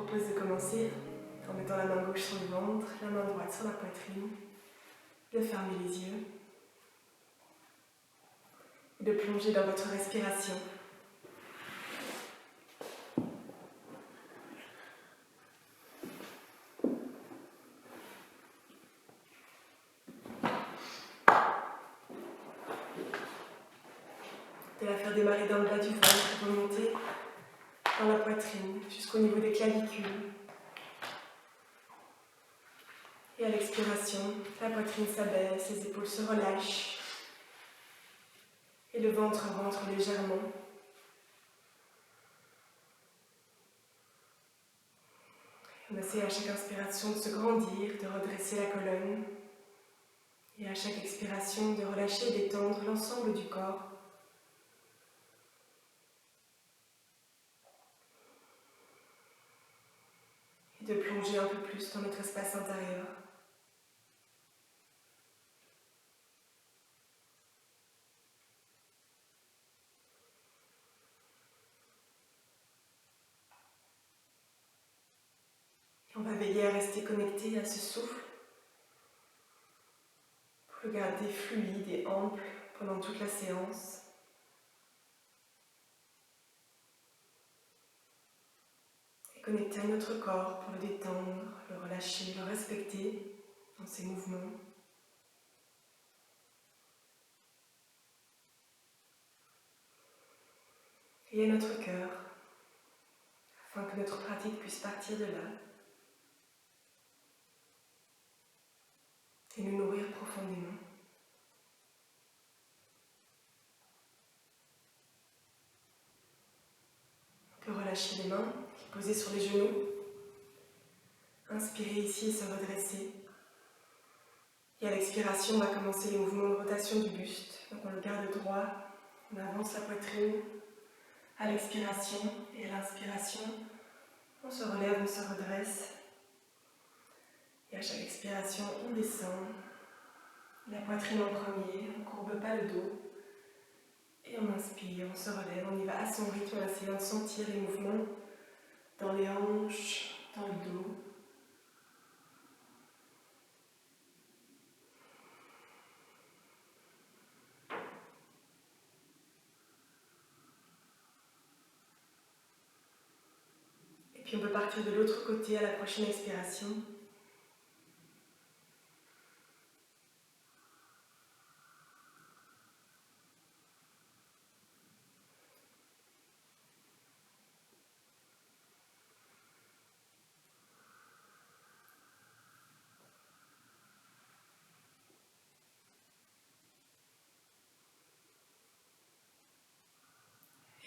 propose de commencer en mettant la main gauche sur le ventre, la main droite sur la poitrine, de fermer les yeux et de plonger dans votre respiration. De la faire démarrer dans le bas du ventre, remonter dans la poitrine jusqu'au niveau des clavicules. Et à l'expiration, la poitrine s'abaisse, les épaules se relâchent et le ventre rentre légèrement. On essaie à chaque inspiration de se grandir, de redresser la colonne et à chaque expiration de relâcher et d'étendre l'ensemble du corps. Et de plonger un peu plus dans notre espace intérieur. On va veiller à rester connecté à ce souffle pour le garder fluide et ample pendant toute la séance. Et connecter à notre corps pour le détendre, le relâcher, le respecter dans ses mouvements. Et à notre cœur, afin que notre pratique puisse partir de là et nous nourrir profondément. On peut relâcher les mains, les poser sur les genoux, inspirer ici et se redresser. Et à l'expiration, on va commencer les mouvements de rotation du buste. Donc on le garde droit, on avance la poitrine à l'expiration et à l'inspiration, on se relève, on se redresse. Et à chaque expiration, on descend. La poitrine en premier, on ne courbe pas le dos. Et on inspire, on se relève, on y va à son rythme en essayant de sentir les mouvements dans les hanches, dans le dos. Et puis on peut partir de l'autre côté à la prochaine expiration.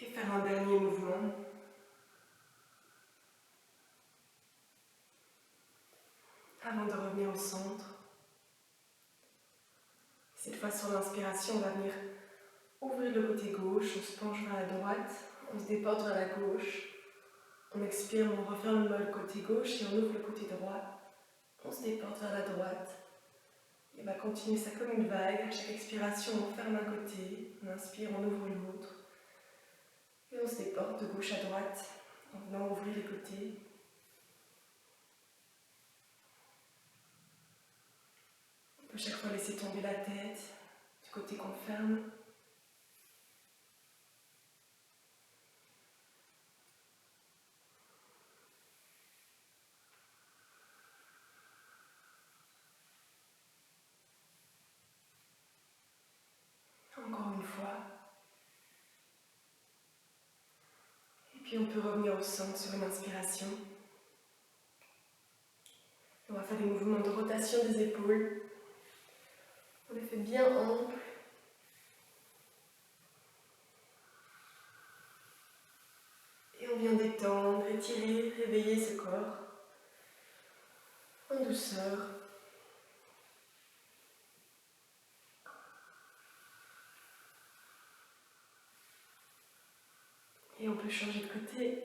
Et faire un dernier mouvement. Avant de revenir au centre. Cette fois sur l'inspiration, on va venir ouvrir le côté gauche, on se penche vers la droite, on se déporte vers la gauche. On expire, on referme le côté gauche et on ouvre le côté droit. On se déporte vers la droite. Et on va continuer ça comme une vague. À chaque expiration, on ferme un côté. On inspire, on ouvre l'autre. Et on se déporte de gauche à droite en venant ouvrir les côtés. On peut chaque fois laisser tomber la tête du côté qu'on ferme. Encore une fois. Et puis on peut revenir au centre sur une inspiration. On va faire des mouvements de rotation des épaules. On les fait bien amples. Et on vient détendre, étirer, réveiller ce corps en douceur. Et on peut changer de côté.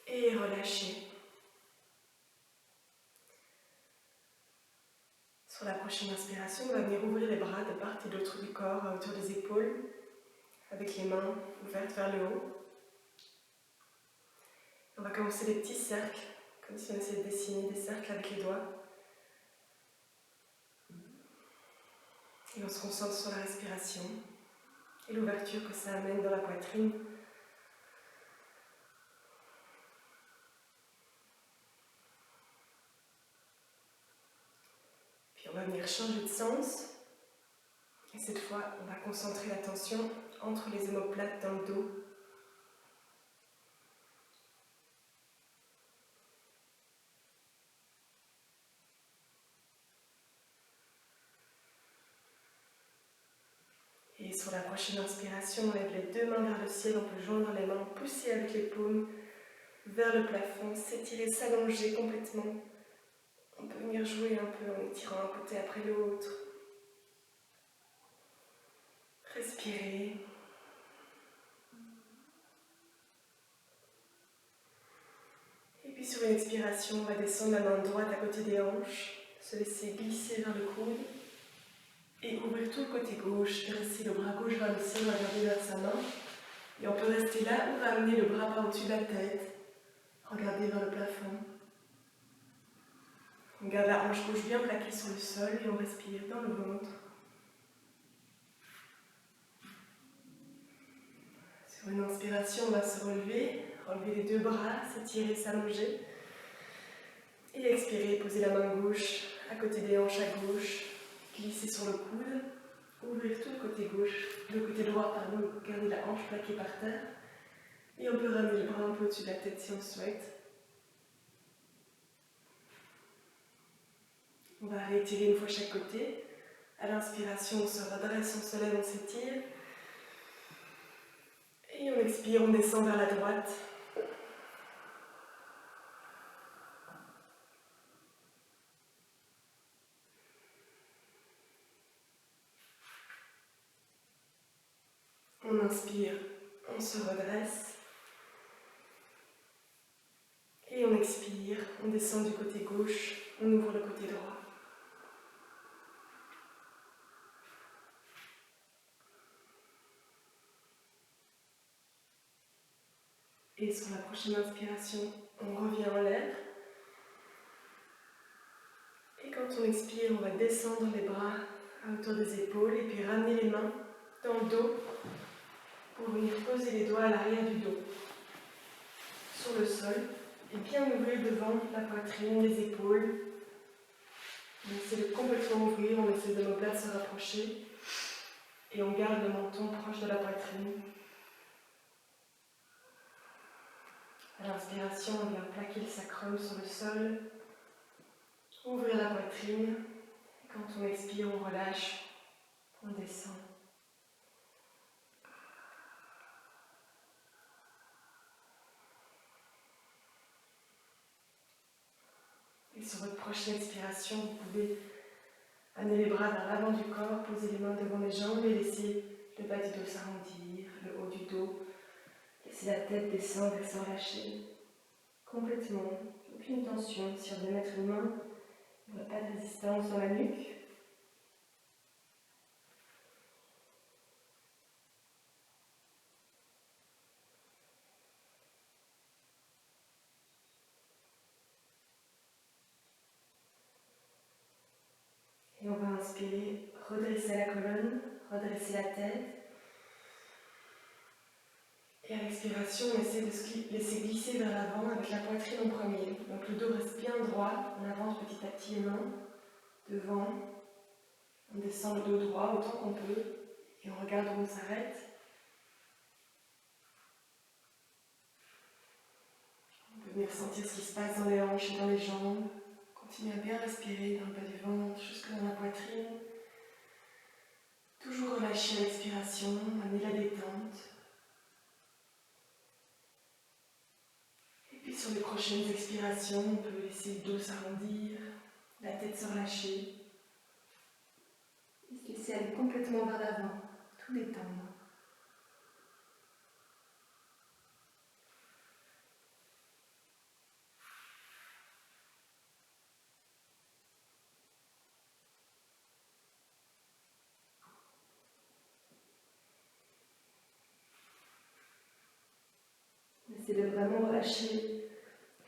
Et relâcher. Sur la prochaine inspiration, on va venir ouvrir les bras de part et d'autre du corps à hauteur des épaules, avec les mains ouvertes vers le haut. On va commencer des petits cercles, comme si on essayait de dessiner des cercles avec les doigts. Et on se concentre sur la respiration et l'ouverture que ça amène dans la poitrine. Puis on va venir changer de sens. Et cette fois, on va concentrer l'attention entre les omoplates dans le dos. Et sur la prochaine inspiration, on lève les deux mains vers le ciel, on peut joindre les mains, pousser avec les paumes vers le plafond, s'étirer, s'allonger complètement. On peut venir jouer un peu en étirant un côté après l'autre. Respirer. Et puis sur une expiration, on va descendre la main droite à côté des hanches, se laisser glisser vers le coude et ouvrir tout le côté gauche, dresser le bras gauche vers le ciel, regarder vers sa main. Et on peut rester là ou ramener le bras par au-dessus de la tête, regarder vers le plafond. On garde la hanche gauche bien plaquée sur le sol et on respire dans le ventre. Sur une inspiration, on va se relever les deux bras, s'étirer, s'allonger. Et expirer, poser la main gauche à côté des hanches à gauche, glisser sur le coude, ouvrir tout le côté gauche, le côté droit, pardon, garder la hanche plaquée par terre. Et on peut ramener le bras un peu au-dessus de la tête si on souhaite. On va réétirer une fois chaque côté. À l'inspiration, on se redresse, on se lève, on s'étire. Et on expire, on descend vers la droite. On inspire, on se redresse. Et on expire, on descend du côté gauche, on ouvre le côté droit. Et sur la prochaine inspiration, on revient en l'air. Et quand on expire, on va descendre les bras à hauteur des épaules et puis ramener les mains dans le dos pour venir poser les doigts à l'arrière du dos sur le sol et bien ouvrir devant la poitrine, les épaules. On essaie de complètement ouvrir, on essaie de l'omoplate se rapprocher et on garde le menton proche de la poitrine. À l'inspiration, on vient plaquer le sacrum sur le sol, ouvrir la poitrine. Et quand on expire, on relâche, on descend. Et sur votre prochaine expiration, vous pouvez amener les bras vers l'avant du corps, poser les mains devant les jambes et laisser le bas du dos s'arrondir, le haut du dos. Laissez la tête descendre et se relâcher complètement, aucune tension. Si on veut mettre une main, il n'y aura pas de résistance dans la nuque. Et on va inspirer, redresser la colonne, redresser la tête. Et à l'expiration, on essaie de se laisser glisser vers l'avant avec la poitrine en premier. Donc le dos reste bien droit, on avance petit à petit les mains devant. On descend le dos droit autant qu'on peut et on regarde où on s'arrête. On peut venir sentir ce qui se passe dans les hanches et dans les jambes. Continuez à bien respirer dans le bas du ventre, jusque dans la poitrine. Toujours relâcher à l'expiration, amener la détente. Et puis sur les prochaines expirations, on peut laisser le dos s'arrondir, la tête se relâcher. Et se laisser aller complètement vers l'avant, tout détendre. Essayez de vraiment relâcher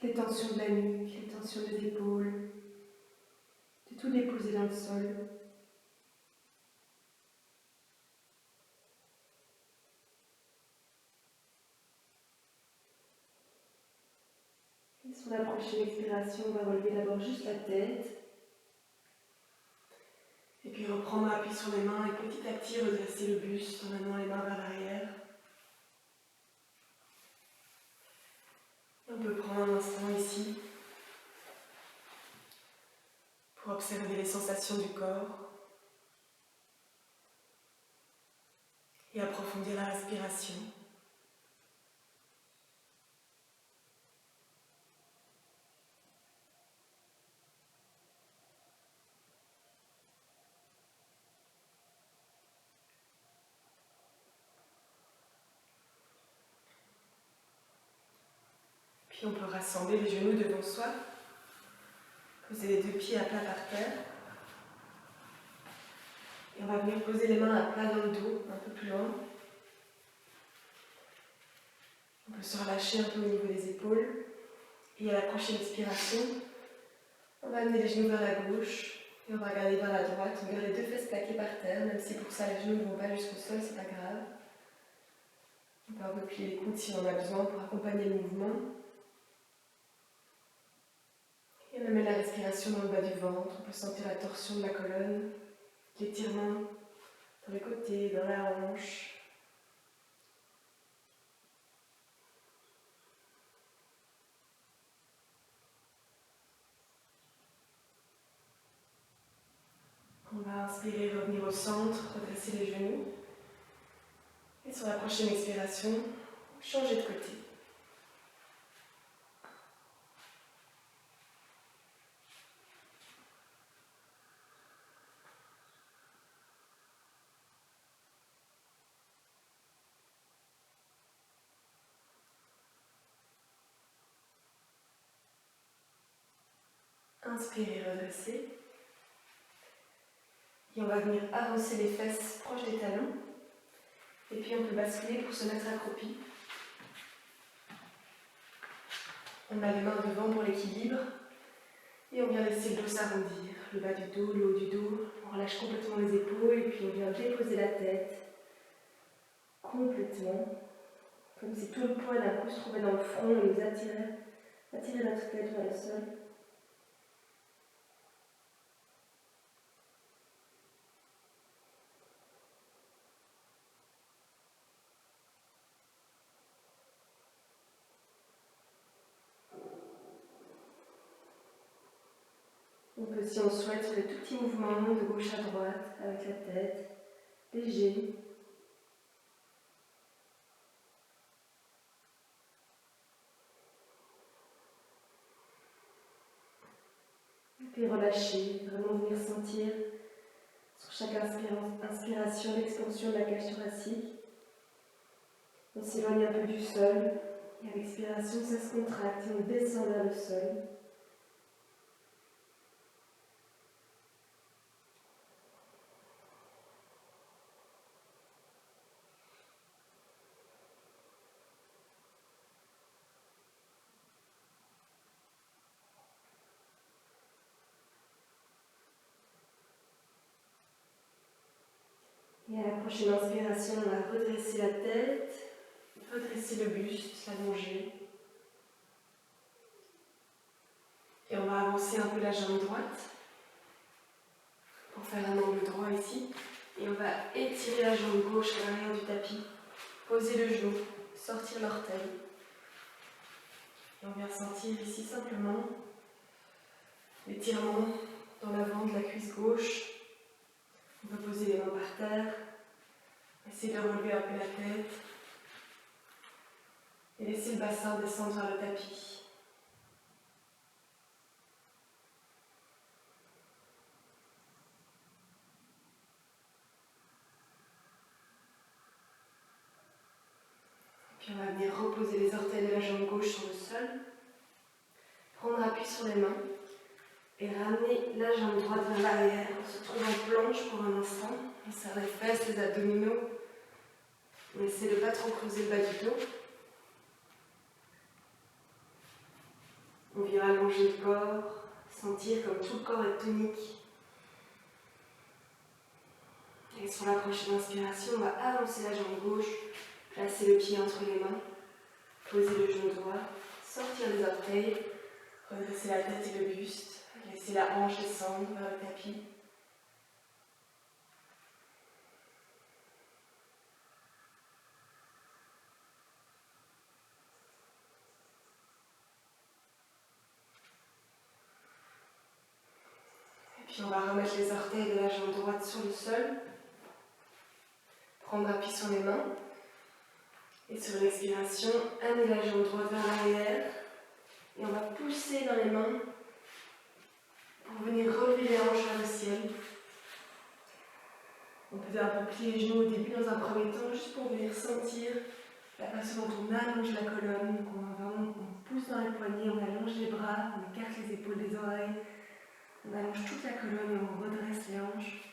les tensions de la nuque, les tensions des épaules, de tout déposer dans le sol. Et sur la prochaine expiration, on va relever d'abord juste la tête. Et puis reprendre appui sur les mains et petit à petit redresser le buste en amenant les mains vers l'arrière. On peut prendre un instant ici pour observer les sensations du corps et approfondir la respiration. Puis on peut rassembler les genoux devant soi, poser les deux pieds à plat par terre. Et on va venir poser les mains à plat dans le dos, un peu plus loin. On peut se relâcher un peu au niveau des épaules. Et à la prochaine expiration, on va amener les genoux vers la gauche et on va regarder vers la droite. On garde les deux fesses plaquées par terre, même si pour ça les genoux ne vont pas jusqu'au sol, c'est pas grave. On peut replier les coudes si on en a besoin pour accompagner le mouvement. Et on amène la respiration dans le bas du ventre. On peut sentir la torsion de la colonne, l'étirement dans les côtés, dans la hanche. On va inspirer, revenir au centre, redresser les genoux. Et sur la prochaine expiration, changer de côté. Inspirez, redressez. Et on va venir avancer les fesses proches des talons. Et puis on peut basculer pour se mettre accroupi. On a les mains devant pour l'équilibre. Et on vient laisser le dos s'arrondir. Le bas du dos, le haut du dos. On relâche complètement les épaules et puis on vient déposer la tête. Complètement. Comme si tout le poids d'un coup se trouvait dans le front et nous attirait notre tête vers le sol. On peut, si on souhaite, faire des tout petits mouvements de gauche à droite avec la tête, léger. Et puis relâcher, vraiment venir sentir sur chaque inspiration l'expansion de la cage thoracique. On s'éloigne un peu du sol et à l'expiration, ça se contracte et on descend vers le sol. Et à la prochaine inspiration, on va redresser la tête, redresser le buste, s'allonger. Et on va avancer un peu la jambe droite pour faire un angle droit ici. Et on va étirer la jambe gauche à l'arrière du tapis, poser le genou, sortir l'orteil. Et on vient sentir ici simplement l'étirement dans l'avant de la cuisse gauche. On peut poser les mains par terre, essayer de relever un peu la tête et laisser le bassin descendre vers le tapis. Puis on va venir reposer les orteils de la jambe gauche sur le sol, prendre appui sur les mains et ramener la jambe droite vers l'arrière. On se trouve en planche pour un instant. On serre les fesses, les abdominaux. On essaie de ne pas trop creuser le bas du dos. allonger le corps, sentir comme tout le corps est tonique. Et sur la prochaine inspiration, on va avancer la jambe gauche, placer le pied entre les mains, poser le genou droit, sortir les orteils, redresser la tête et le buste, laisser la hanche descendre vers le tapis. Puis on va remettre les orteils de la jambe droite sur le sol, prendre appui sur les mains, et sur l'expiration, amener la jambe droite vers l'arrière, et on va pousser dans les mains pour venir relever les hanches vers le ciel. On peut un peu plier les genoux au début dans un premier temps, juste pour venir sentir la façon dont on allonge la colonne, on pousse dans les poignets, on allonge les bras, on écarte les épaules des oreilles, on allonge toute la colonne et on redresse les hanches.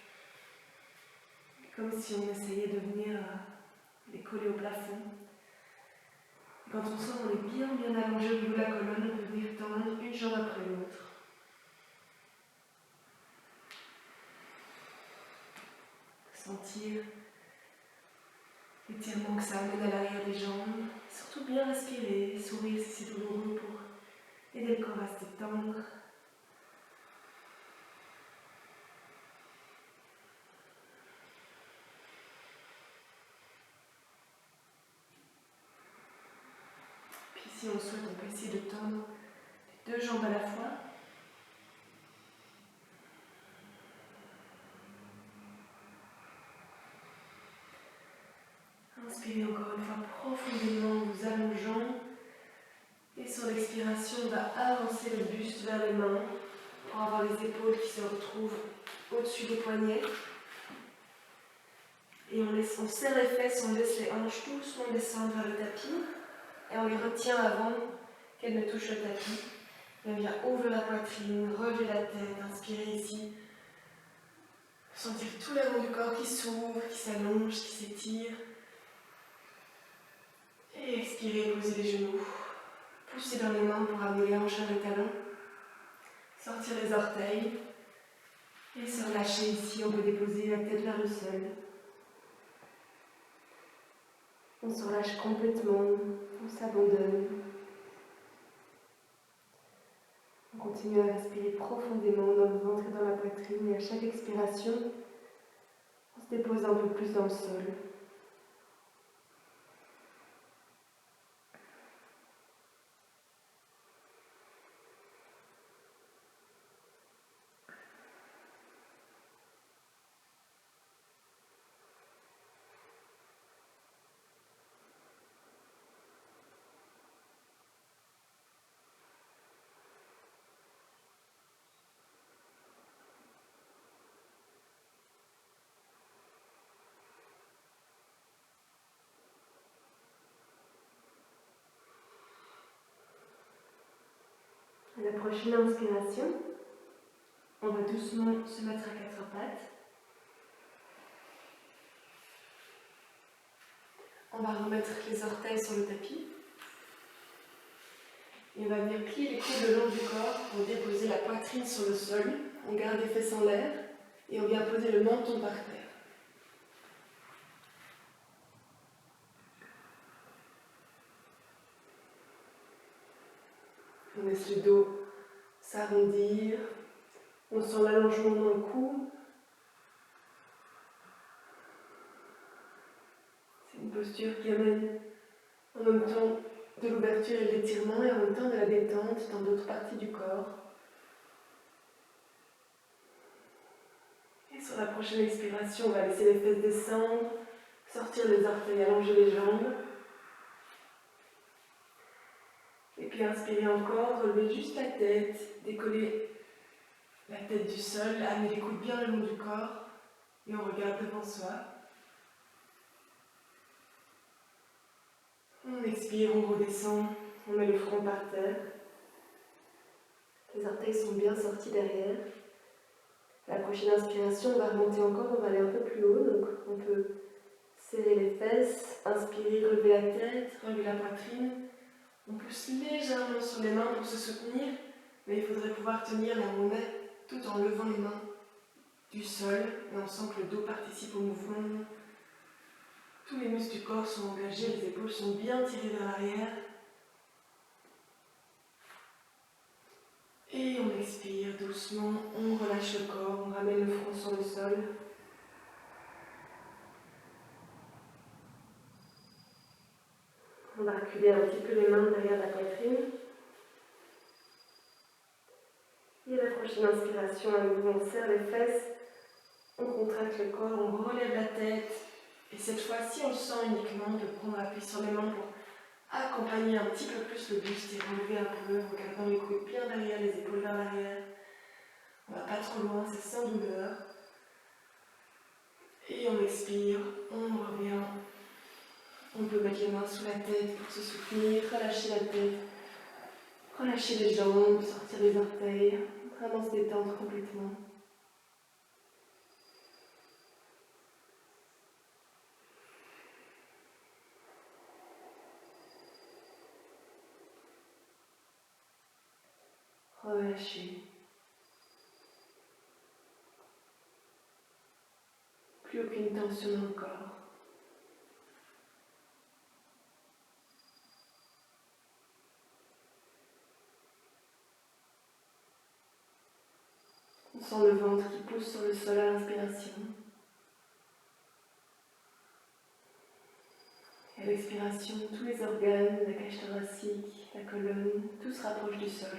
Comme si on essayait de venir les coller au plafond. Et quand on sent qu'on est bien allongé au niveau de la colonne, on peut venir tendre une jambe après l'autre. Sentir l'étirement que ça amène à l'arrière des jambes. Surtout bien respirer, sourire si c'est douloureux pour aider le corps à se détendre. Puis si on souhaite, on peut essayer de tendre les deux jambes à la fois. Inspirez encore une fois profondément, vous allongeant. Et sur l'expiration, on va avancer le buste vers les mains pour avoir les épaules qui se retrouvent au-dessus des poignets. Et on serre les fesses, on laisse les hanches doucement descendre vers le tapis. Et on les retient avant qu'elles ne touchent le tapis. Et on vient ouvrir la poitrine, relever la tête, inspirer ici. Sentir tout l'avant du corps qui s'ouvre, qui s'allonge, qui s'étire. Et expirer, poser les genoux. Pousser dans les mains pour amener les hanches vers les talons. Sortir les orteils. Et se relâcher ici, on peut déposer la tête vers le sol. On se relâche complètement, on s'abandonne. On continue à respirer profondément dans le ventre et dans la poitrine. Et à chaque expiration, on se dépose un peu plus dans le sol. À la prochaine inspiration, on va doucement se mettre à quatre pattes. On va remettre les orteils sur le tapis. Et on va venir plier les coudes le long du corps pour déposer la poitrine sur le sol. On garde les fesses en l'air et on vient poser le menton par terre. On laisse le dos s'arrondir. On sent l'allongement dans le cou. C'est une posture qui amène en même temps de l'ouverture et de l'étirement et en même temps de la détente dans d'autres parties du corps. Et sur la prochaine expiration, on va laisser les fesses descendre, sortir les orteils, allonger les jambes. Et puis inspirer encore, relever juste la tête, décoller la tête du sol, amener les coudes bien le long du corps et on regarde devant soi. On expire, on redescend, on met le front par terre. Les orteils sont bien sortis derrière. À la prochaine inspiration, on va remonter encore, on va aller un peu plus haut. Donc on peut serrer les fesses, inspirer, relever la tête, relever la poitrine. On pousse légèrement sur les mains pour se soutenir Mais il faudrait pouvoir tenir là où on est, tout en levant les mains du sol. Et on sent que le dos participe au mouvement. Tous les muscles du corps sont engagés, les épaules sont bien tirées vers l'arrière. Et on expire doucement, on relâche le corps, on ramène le front sur le sol. On va reculer un petit peu les mains derrière la poitrine. Et à la prochaine inspiration, à nouveau, on serre les fesses, on contracte le corps, on relève la tête. Et cette fois-ci, on le sent uniquement de prendre appui sur les mains pour accompagner un petit peu plus le buste et relever un peu, en gardant les coudes bien derrière, les épaules vers l'arrière. On va pas trop loin, c'est sans douleur. Et on expire, on revient. On peut mettre les mains sous la tête pour se soutenir, relâcher la tête, relâcher les jambes, sortir les orteils, vraiment se détendre complètement. Relâcher. Plus aucune tension dans le corps. On sent le ventre qui pousse sur le sol à l'inspiration. Et à l'expiration, tous les organes, la cage thoracique, la colonne, tout se rapproche du sol.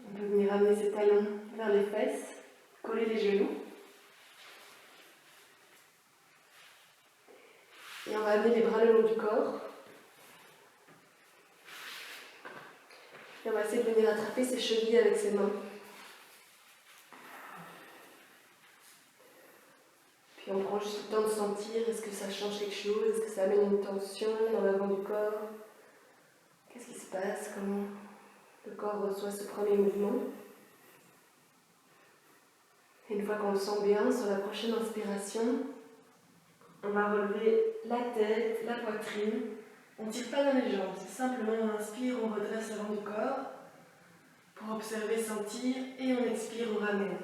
On peut venir amener ses talons vers les fesses, coller les genoux. Et on va amener les bras le long du corps. Et on va essayer de venir attraper ses chevilles avec ses mains. Puis on prend juste le temps de sentir, est-ce que ça change quelque chose, est-ce que ça amène une tension dans l'avant du corps. Qu'est-ce qui se passe, comment le corps reçoit ce premier mouvement. Et une fois qu'on le sent bien, sur la prochaine inspiration, on va relever la tête, la poitrine. On ne tire pas dans les jambes, c'est simplement on inspire, on redresse l'avant du corps pour observer, sentir, et on expire, on ramène.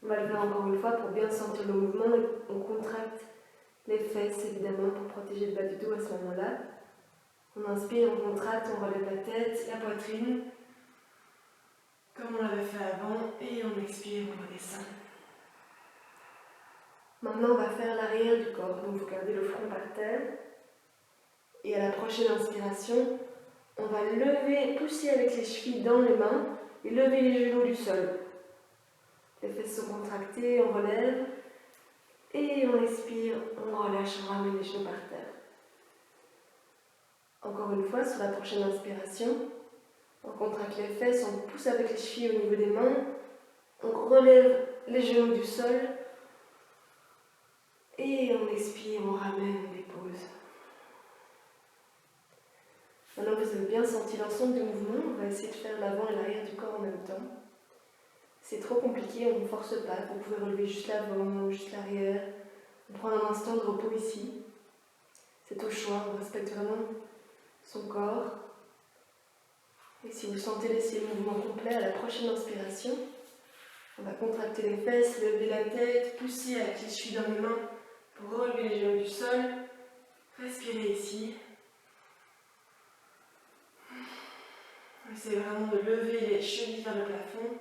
On va le faire encore une fois pour bien sentir le mouvement. On contracte les fesses évidemment pour protéger le bas du dos à ce moment-là. On inspire, on contracte, on relève la tête, la poitrine, comme on l'avait fait avant, et on expire, on redescend. Maintenant, on va faire l'arrière du corps, donc vous gardez le front par terre. Et à la prochaine inspiration, on va lever, pousser avec les chevilles dans les mains et lever les genoux du sol. Les fesses sont contractées, on relève, et on expire, on relâche, on ramène les genoux par terre. Encore une fois, sur la prochaine inspiration, on contracte les fesses, on pousse avec les chevilles au niveau des mains, on relève les genoux du sol, et on expire, on ramène, on dépose. Maintenant que vous avez bien senti l'ensemble du mouvement, on va essayer de faire l'avant et l'arrière du corps en même temps. C'est trop compliqué, on ne force pas, vous pouvez relever juste l'avant, juste l'arrière. On prend un instant de repos ici. C'est au choix, on respecte vraiment son corps. Et si vous sentez laisser le mouvement complet à la prochaine inspiration, on va contracter les fesses, lever la tête, pousser avec les chevilles dans les mains pour relever les genoux du sol. Respirez ici. Essayez vraiment de lever les chevilles vers le plafond.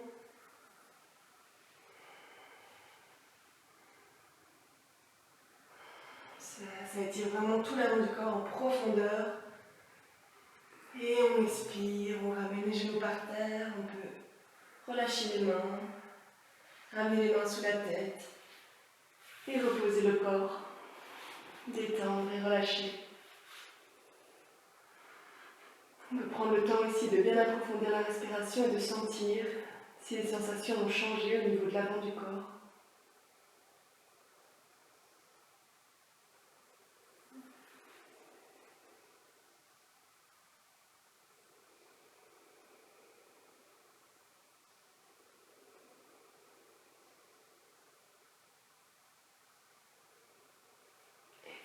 Ça étire vraiment tout l'avant du corps en profondeur. Et on expire, on ramène les genoux par terre, on peut relâcher les mains, ramener les mains sous la tête et reposer le corps, détendre et relâcher. On peut prendre le temps ici de bien approfondir la respiration et de sentir si les sensations ont changé au niveau de l'avant du corps.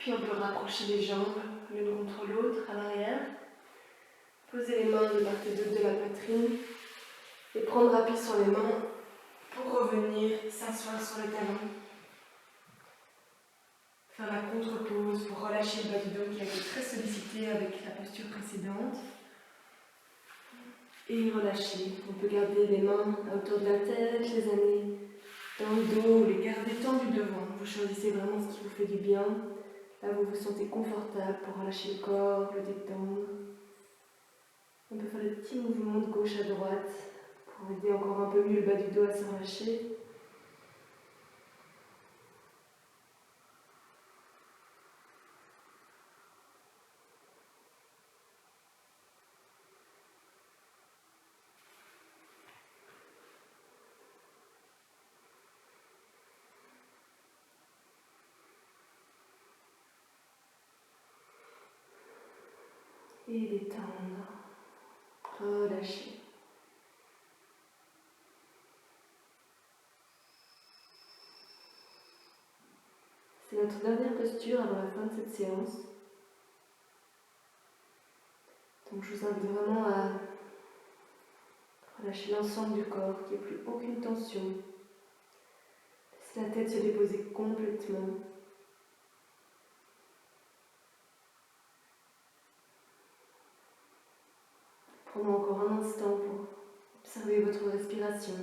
Puis on peut rapprocher les jambes l'une contre l'autre à l'arrière. Poser les mains de part et d'autre de la poitrine et prendre appui sur les mains pour revenir s'asseoir sur le talon. Faire la contre-pause pour relâcher le bas du dos qui a été très sollicité avec la posture précédente. Et relâcher. On peut garder les mains autour de la tête, les amener dans le dos, les garder tendus devant. Vous choisissez vraiment ce qui vous fait du bien. Là, vous vous sentez confortable pour relâcher le corps, le détendre. On peut faire des petits mouvements de gauche à droite pour aider encore un peu mieux le bas du dos à se relâcher. Et détendre, relâcher. C'est notre dernière posture avant la fin de cette séance. Donc je vous invite vraiment à relâcher l'ensemble du corps, qu'il n'y ait plus aucune tension. Laissez la tête se déposer complètement. Prenons encore un instant pour observer votre respiration.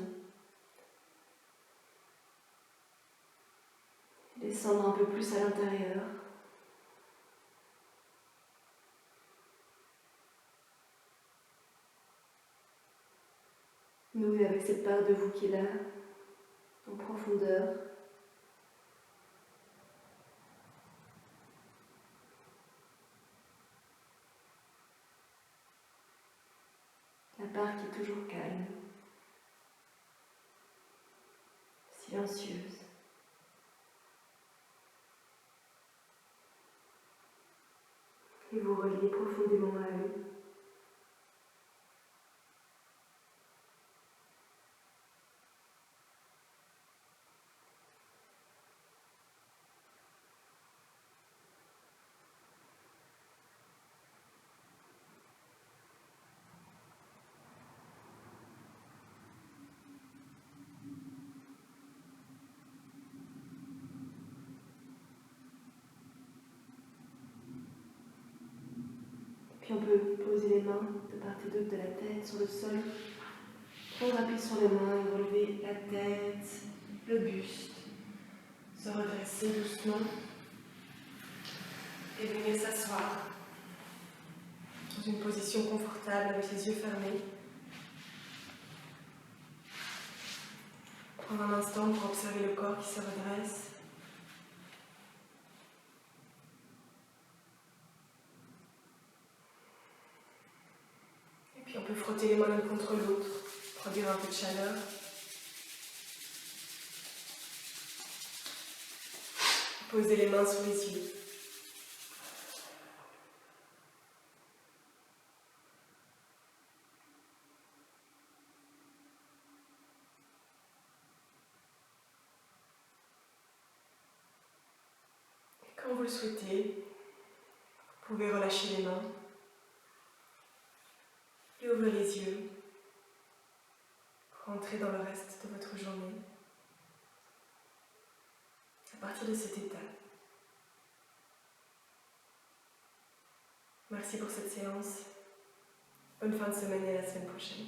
Descendre un peu plus à l'intérieur. Nouez avec cette part de vous qui est là, en profondeur. La part qui est toujours calme, silencieuse. Et vous reliez profondément à elle. Puis on peut poser les mains de part et d'autre de la tête sur le sol. Prendre appui sur les mains et relever la tête, le buste. Se redresser doucement et venir s'asseoir dans une position confortable avec les yeux fermés. Prendre un instant pour observer le corps qui se redresse. Et puis on peut frotter les mains l'une contre l'autre, produire un peu de chaleur. Poser les mains sur les yeux. Et quand vous le souhaitez, vous pouvez relâcher les mains et ouvrir les yeux pour entrer dans le reste de votre journée. À partir de cet état. Merci pour cette séance. Bonne fin de semaine et à la semaine prochaine.